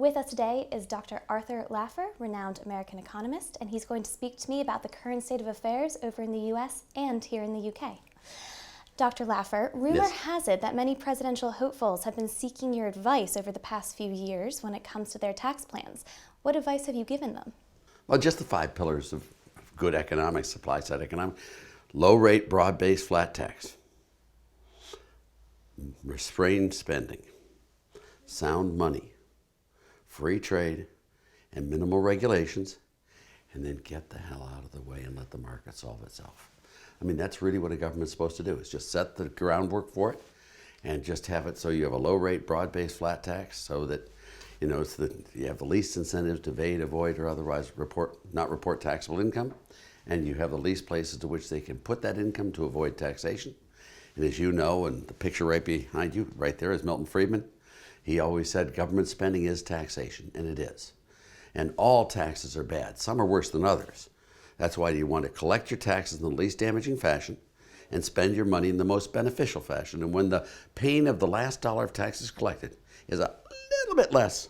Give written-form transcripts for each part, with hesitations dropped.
With us today is Dr. Arthur Laffer, renowned American economist, and he's going to speak to me about the current state of affairs over in the U.S. and here in the UK. Dr. Laffer, rumor has it that many presidential hopefuls have been seeking your advice over the past few years when it comes to their tax plans. What advice have you given them? Well, just the 5 pillars of good economics, supply-side economics. Low rate, broad-based, flat tax. Restrained spending. Sound money. Free trade and minimal regulations, and then get the hell out of the way and let the market solve itself. I mean, that's really what a government's supposed to do, is just set the groundwork for it and just have it so you have a low rate, broad-based flat tax so that, you know, so that you have the least incentives to evade, avoid, or otherwise not report taxable income, and you have the least places to which they can put that income to avoid taxation. And as you know, and the picture right behind you, right there, is Milton Friedman. He always said government spending is taxation, and it is. And all taxes are bad. Some are worse than others. That's why you want to collect your taxes in the least damaging fashion and spend your money in the most beneficial fashion. And when the pain of the last dollar of taxes collected is a little bit less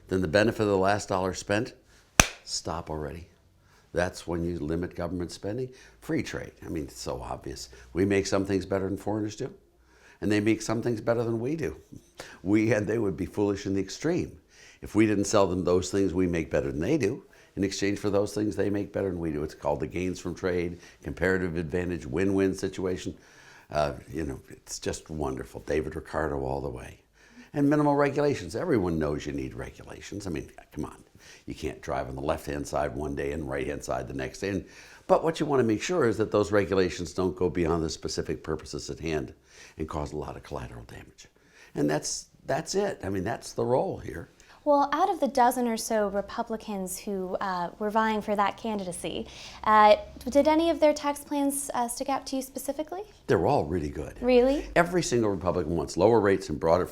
than the benefit of the last dollar spent, stop already. That's when you limit government spending. Free trade. I mean, it's so obvious. We make some things better than foreigners do, and they make some things better than we do. They would be foolish in the extreme if we didn't sell them those things we make better than they do in exchange for those things they make better than we do. It's called the gains from trade, comparative advantage, win-win situation. You know, it's just wonderful. David Ricardo all the way. And minimal regulations. Everyone knows you need regulations. I mean, come on. You can't drive on the left-hand side one day and right-hand side the next day. But what you want to make sure is that those regulations don't go beyond the specific purposes at hand and cause a lot of collateral damage. And that's it. I mean, that's the role here. Well, out of the dozen or so Republicans who were vying for that candidacy, did any of their tax plans stick out to you specifically? They're all really good. Really? Every single Republican wants lower rates and broader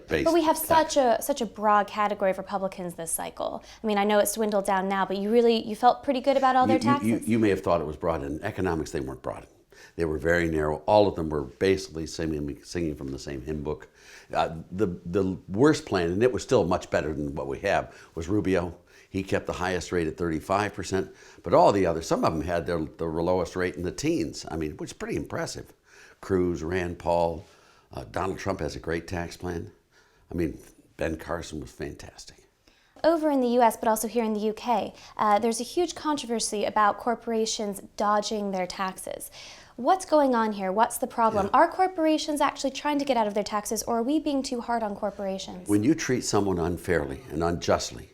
base. But we have such a broad category of Republicans this cycle. I mean, I know it's dwindled down now, but you felt pretty good about all their taxes? You may have thought it was broad. In economics, they weren't broad. They were very narrow. All of them were basically singing from the same hymn book. The worst plan, and it was still much better than what we have, was Rubio. He kept the highest rate at 35%, but all the others, some of them had the lowest rate in the teens. I mean, which is pretty impressive. Cruz, Rand Paul, Donald Trump has a great tax plan. I mean, Ben Carson was fantastic. Over in the U.S., but also here in the U.K., there's a huge controversy about corporations dodging their taxes. What's going on here? What's the problem? Yeah. Are corporations actually trying to get out of their taxes, or are we being too hard on corporations? When you treat someone unfairly and unjustly,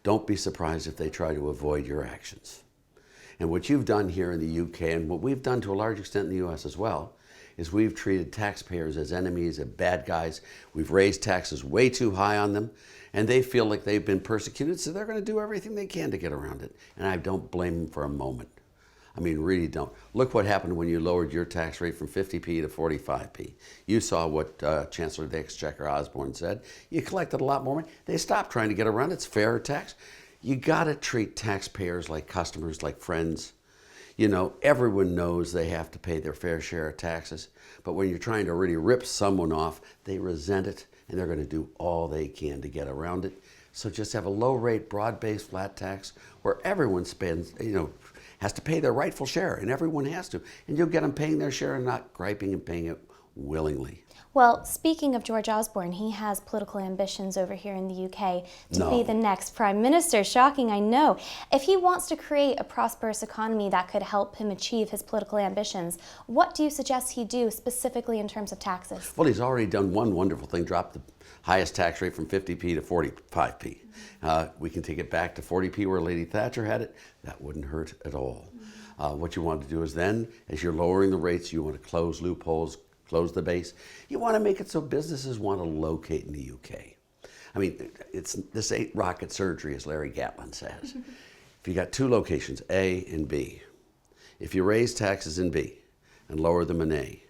don't be surprised if they try to avoid your actions. And what you've done here in the UK, and what we've done to a large extent in the US as well, is we've treated taxpayers as enemies, as bad guys. We've raised taxes way too high on them, and they feel like they've been persecuted, so they're going to do everything they can to get around it. And I don't blame them for a moment. I mean, really don't. Look what happened when you lowered your tax rate from 50p to 45p. You saw what Chancellor of the Exchequer Osborne said. You collected a lot more money. They stopped trying to get around it. It's fair tax. You got to treat taxpayers like customers, like friends. You know, everyone knows they have to pay their fair share of taxes. But when you're trying to really rip someone off, they resent it, and they're going to do all they can to get around it. So just have a low rate, broad-based flat tax where everyone spends, you know, has to pay their rightful share, and everyone has to. And you'll get them paying their share and not griping and paying it willingly. Well, speaking of George Osborne, he has political ambitions over here in the UK to be the next Prime Minister. Shocking, I know. If he wants to create a prosperous economy that could help him achieve his political ambitions, what do you suggest he do specifically in terms of taxes? Well, he's already done one wonderful thing, dropped the highest tax rate from 50p to 45p. We can take it back to 40p where Lady Thatcher had it. That wouldn't hurt at all. What you want to do is then, as you're lowering the rates, you want to close loopholes, close the base. You want to make it so businesses want to locate in the UK. I mean, this ain't rocket surgery, as Larry Gatlin says. If you got 2 locations, A and B, if you raise taxes in B and lower them in A,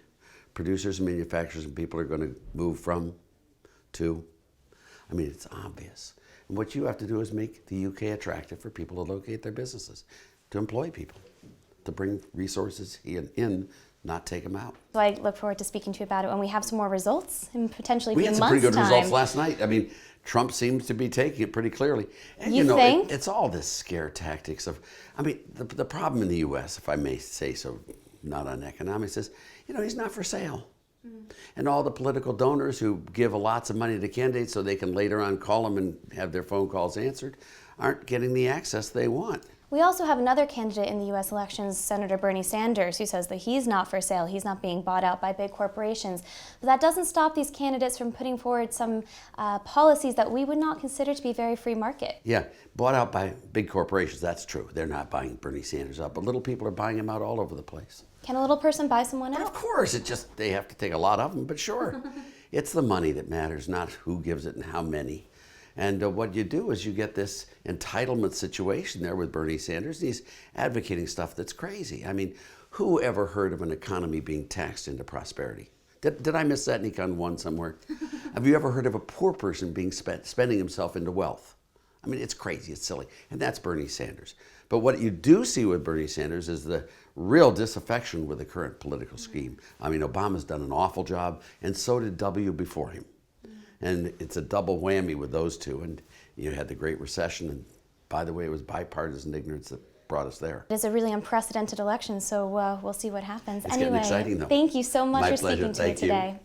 producers and manufacturers and people are going to move from to. I mean, it's obvious. And what you have to do is make the UK attractive for people to locate their businesses, to employ people, to bring resources in not take them out. So I look forward to speaking to you about it when we have some more results and potentially We a had few some pretty months' good time. results last night. I mean, Trump seems to be taking it pretty clearly. And You think? It's all this scare tactics of, I mean, the problem in the U.S., if I may say so, not on economics, is, he's not for sale. And all the political donors who give lots of money to candidates so they can later on call them and have their phone calls answered aren't getting the access they want. We also have another candidate in the U.S. elections, Senator Bernie Sanders, who says that he's not for sale, he's not being bought out by big corporations. But that doesn't stop these candidates from putting forward some policies that we would not consider to be very free market. Yeah, bought out by big corporations, that's true. They're not buying Bernie Sanders out, but little people are buying him out all over the place. Can a little person buy someone Of out? course, they have to take a lot of them, but sure. It's the money that matters, not who gives it and how many. And what you do is you get this entitlement situation there with Bernie Sanders. He's advocating stuff that's crazy. I mean, who ever heard of an economy being taxed into prosperity? Did I miss that in Econ 1 somewhere? Have you ever heard of a poor person being spending himself into wealth? I mean, it's crazy, it's silly. And that's Bernie Sanders. But what you do see with Bernie Sanders is the real disaffection with the current political scheme. I mean, Obama's done an awful job, and so did W before him. And it's a double whammy with those two. And you had the Great Recession, and by the way, it was bipartisan ignorance that brought us there. It is a really unprecedented election, so we'll see what happens. It's getting exciting, though. Thank you so much My for pleasure. speaking to me Thank you. today.